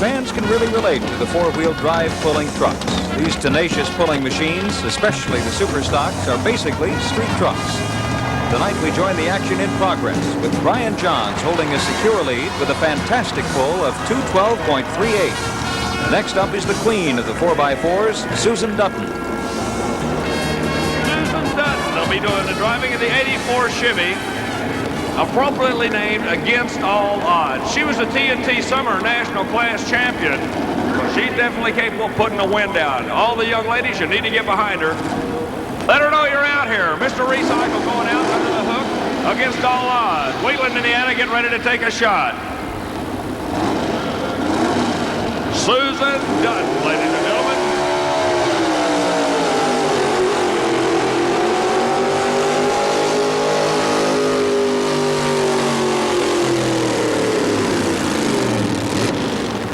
fans can really relate to the four-wheel drive pulling trucks. These tenacious pulling machines, especially the super stocks, are basically street trucks. Tonight we join the action in progress with Brian Johns holding a secure lead with a fantastic pull of 212.38. Next up is the queen of the 4x4s, Susan Dutton. Susan Dutton will be doing the driving of the 84 Chevy, appropriately named Against All Odds. She was a TNT Summer National Class Champion, so she's definitely capable of putting the wind out. All the young ladies, you need to get behind her. Let her know you're out here. Mr. Recycle going out under the hook Against All Odds. Wheatland, Indiana, getting ready to take a shot. Susan Dutton, ladies and gentlemen.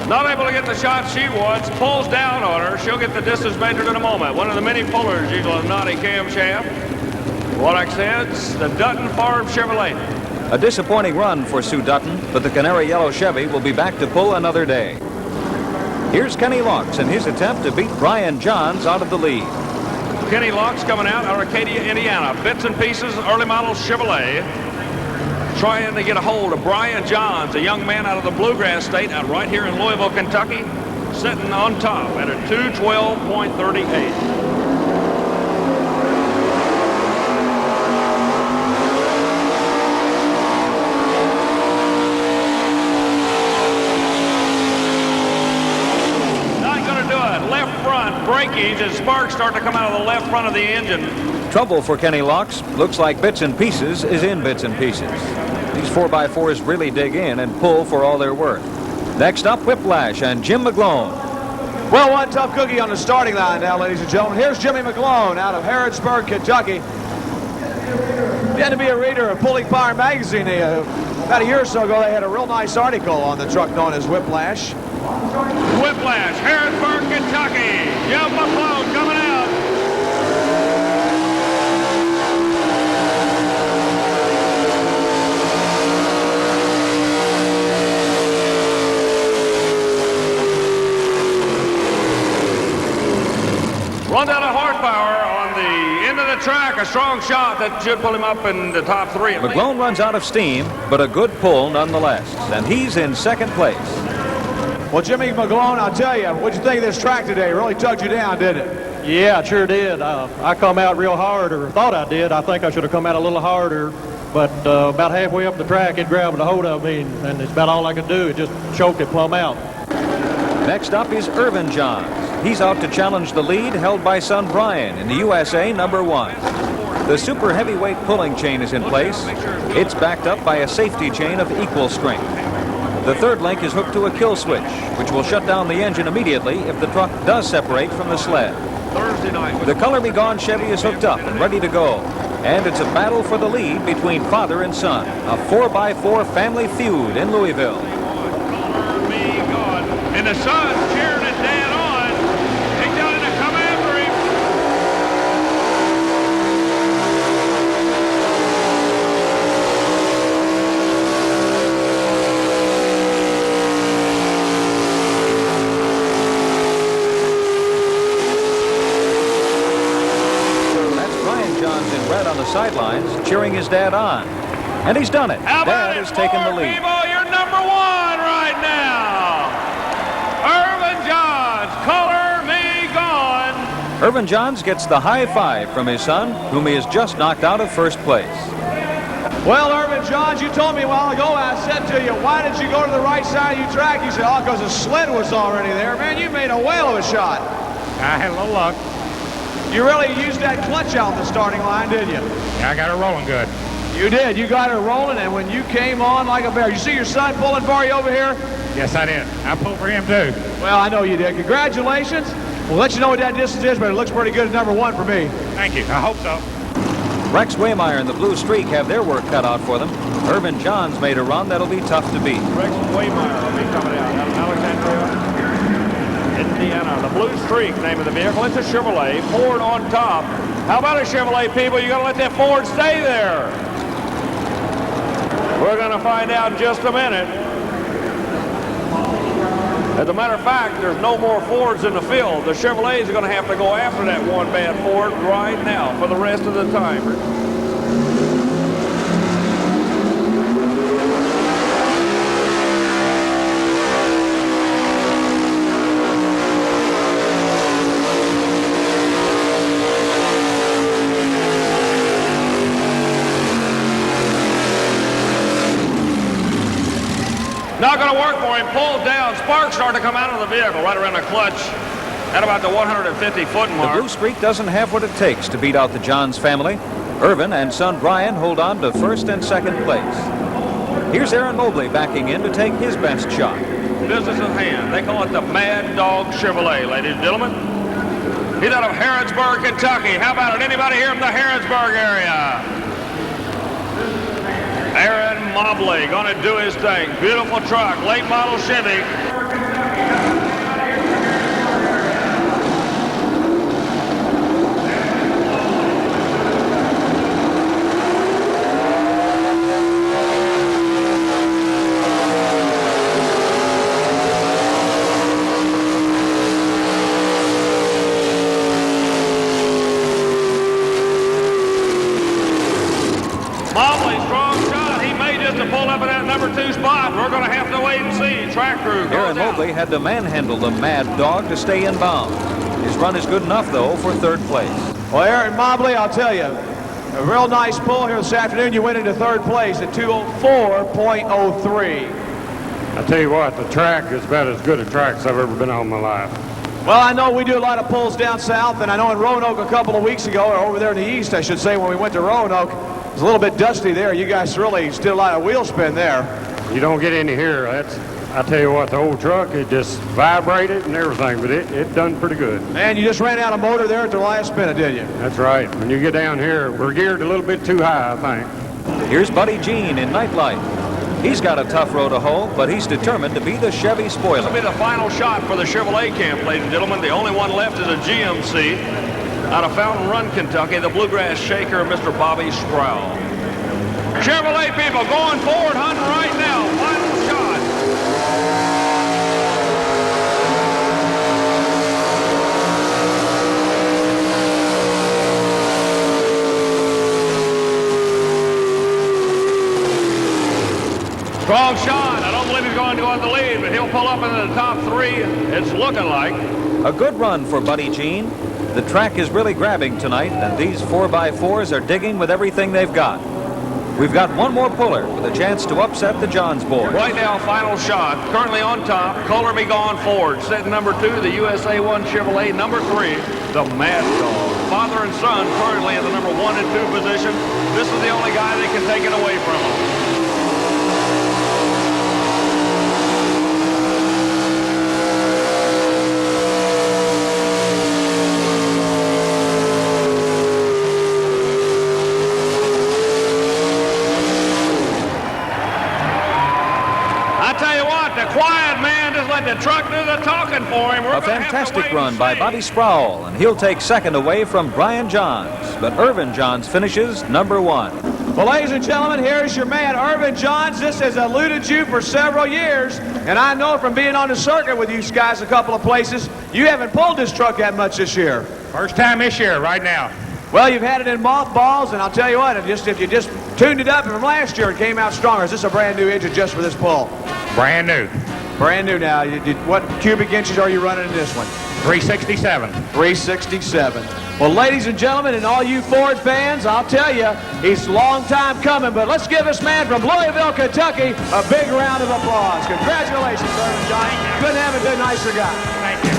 Not able to get the shot she wants, pulls down on her. She'll get the distance measured in a moment. One of the many pullers using a knotty camshaft. What I said, it's the Dutton Farm Chevrolet. A disappointing run for Sue Dutton, but the canary yellow Chevy will be back to pull another day. Here's Kenny Laux in his attempt to beat Brian Johns out of the lead. Kenny Laux coming out of Arcadia, Indiana. Bits and pieces, early model Chevrolet. Trying to get a hold of Brian Johns, a young man out of the Bluegrass State, out right here in Louisville, Kentucky, sitting on top at a 212.38. Not going to do it. Left front breakage as sparks start to come out of the left front of the engine. Trouble for Kenny Laux. Looks like Bits and Pieces is in bits and pieces. These 4x4s really dig in and pull for all they're worth. Next up, Whiplash and Jim McGlone. Well, one tough cookie on the starting line now, ladies and gentlemen. Here's Jimmy McGlone out of Harrodsburg, Kentucky. Began to be a reader of Pulling Power magazine. About a year or so ago, they had a real nice article on the truck known as Whiplash. Whiplash, Harrodsburg, Kentucky. Jim McGlone coming out. Runs out of horsepower on the end of the track. A strong shot that should pull him up in the top three. McGlone runs out of steam, but a good pull nonetheless. And he's in second place. Well, Jimmy McGlone, I'll tell you, what'd you think of this track today? It really tugged you down, didn't it? Yeah, it sure did. I come out real hard, or thought I did. I think I should have come out a little harder. But about halfway up the track, it grabbed a hold of me, and it's about all I could do. It just choked it plumb out. Next up is Irvin Johns. He's out to challenge the lead held by son Brian in the USA #1. The super heavyweight pulling chain is in place. It's backed up by a safety chain of equal strength. The third link is hooked to a kill switch, which will shut down the engine immediately if the truck does separate from the sled. The Color Me Gone Chevy is hooked up and ready to go. And it's a battle for the lead between father and son. A 4x4 family feud in Louisville. And the son's cheering his dad on. He's telling him to come after him. That's Brian Johns in red on the sidelines, cheering his dad on. And he's done it. Dad has taken the lead. People, you're #1 right now. Irvin Johns, Color Me Gone. Irvin Johns gets the high five from his son, whom he has just knocked out of first place. Well, Irvin Johns, you told me a while ago, I said to you, why did you go to the right side of your track? You said, oh, because the sled was already there. Man, you made a whale of a shot. I had a little luck. You really used that clutch out on the starting line, didn't you? Yeah, I got her rolling good. You did. You got her rolling, and when you came on like a bear, you see your son pulling for you over here? Yes, I did. I pulled for him, too. Well, I know you did. Congratulations. We'll let you know what that distance is, but it looks pretty good at #1 for me. Thank you. I hope so. Rex Waymire and the Blue Streak have their work cut out for them. Irvin Johns made a run that'll be tough to beat. Rex Waymire will be coming out of Alexandria, Indiana. The Blue Streak, name of the vehicle. It's a Chevrolet. Ford on top. How about a Chevrolet, people? You got to let that Ford stay there. We're going to find out in just a minute. As a matter of fact, there's no more Fords in the field. The Chevrolets are going to have to go after that one bad Ford right now for the rest of the time. Not going to work for him. Pulls down. Sparks start to come out of the vehicle right around the clutch at about the 150-foot mark. The Blue Streak doesn't have what it takes to beat out the Johns family. Irvin and son Brian hold on to first and second place. Here's Aaron Mobley backing in to take his best shot. Business in hand. They call it the Mad Dog Chevrolet, ladies and gentlemen. He's out of Harrodsburg, Kentucky. How about it? Anybody here from the Harrodsburg area? Aaron Mobley going to do his thing. Beautiful truck, late model Chevy. Mobley, strong shot. He may just have pulled up in that number 2 spot. We're going to have to wait and see. Track crew goes Aaron Mobley had to manhandle the Mad Dog to stay in bounds. His run is good enough, though, for third place. Well, Aaron Mobley, I'll tell you, a real nice pull here this afternoon. You went into third place at 2:04.03. I tell you what, the track is about as good a track as I've ever been on in my life. Well, I know we do a lot of pulls down south, and I know in Roanoke a couple of weeks ago, or over there in the east, I should say, when we went to Roanoke, it was a little bit dusty there. You guys really did a lot of wheel spin there. You don't get any here. I tell you what, the old truck, it just vibrated and everything, but it done pretty good. And you just ran out of motor there at the last minute, didn't you? That's right. When you get down here, we're geared a little bit too high, I think. Here's Buddy Jean in Nightlight. He's got a tough road to hoe, but he's determined to be the Chevy This spoiler. will be the final shot for the Chevrolet camp, ladies and gentlemen. The only one left is a GMC out of Fountain Run, Kentucky, the Bluegrass Shaker, Mr. Bobby Sprowl. Chevrolet people going forward, hunting right now. Final shot. Strong shot. I don't believe he's going to go in the lead, but he'll pull up into the top 3. It's looking like. A good run for Buddy Jean. The track is really grabbing tonight, and these 4x4s are digging with everything they've got. We've got one more puller with a chance to upset the Johns board. Right now, final shot. Currently on top, Color Be Gone Ford. Setting number 2, the USA 1 Chevrolet. Number 3, the Mad Dog. Father and son currently in the number 1 and 2 position. This is the only guy that can take it away from him. The quiet man just let the truck do the talking for him. A fantastic run by Bobby Sprowl, and he'll take second away from Brian Johns. But Irvin Johns finishes number 1. Well, ladies and gentlemen, here's your man, Irvin Johns. This has eluded you for several years, and I know from being on the circuit with you guys a couple of places, you haven't pulled this truck that much this year. First time this year, right now. Well, you've had it in mothballs, and I'll tell you what, if you just tuned it up from last year, it came out stronger. Is this a brand new engine just for this pull? Brand new. Brand new now. What cubic inches are you running in this one? 367. 367. Well, ladies and gentlemen, and all you Ford fans, I'll tell you, he's a long time coming, but let's give this man from Louisville, Kentucky, a big round of applause. Congratulations, Irvin Johns. Couldn't have a good, nicer guy. Thank you.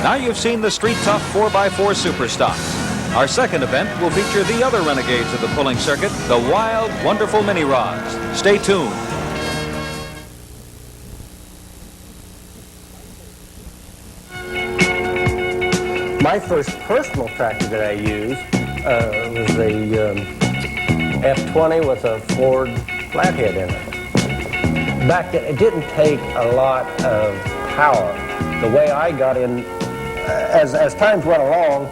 Now you've seen the street tough 4x4 super stocks. Our second event will feature the other renegades of the pulling circuit, the wild, wonderful mini rods. Stay tuned. My first personal tractor that I used was the F20 with a Ford flathead in it. Back then, it didn't take a lot of power. The way I got in, as times went along,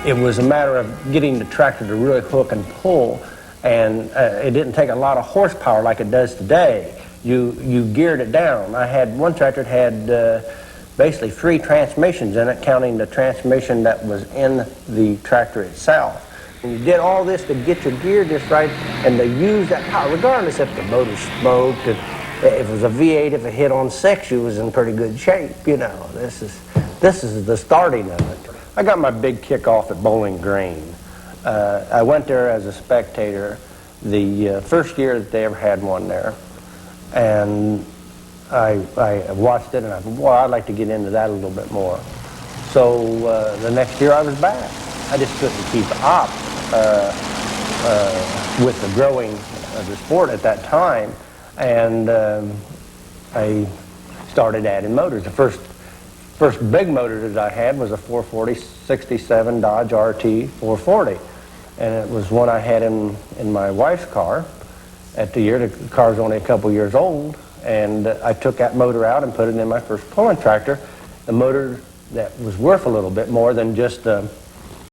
it was a matter of getting the tractor to really hook and pull, and it didn't take a lot of horsepower like it does today. you geared it down. I had one tractor that had basically 3 transmissions in it, counting the transmission that was in the tractor itself. And you did all this to get your gear just right and to use that power, regardless if the motor smoked, if it was a V8, if it hit on 6, you was in pretty good shape. You know, this is the starting of it. I got my big kick off at Bowling Green. I went there as a spectator the first year that they ever had one there, and I watched it and I thought, well, I'd like to get into that a little bit more. So the next year I was back. I just couldn't keep up with the growing of the sport at that time, and I started adding motors. The first big motor that I had was a 440-67 Dodge RT 440, and it was one I had in my wife's car. At the year, the car's only a couple years old, and I took that motor out and put it in my first pulling tractor, the motor that was worth a little bit more than just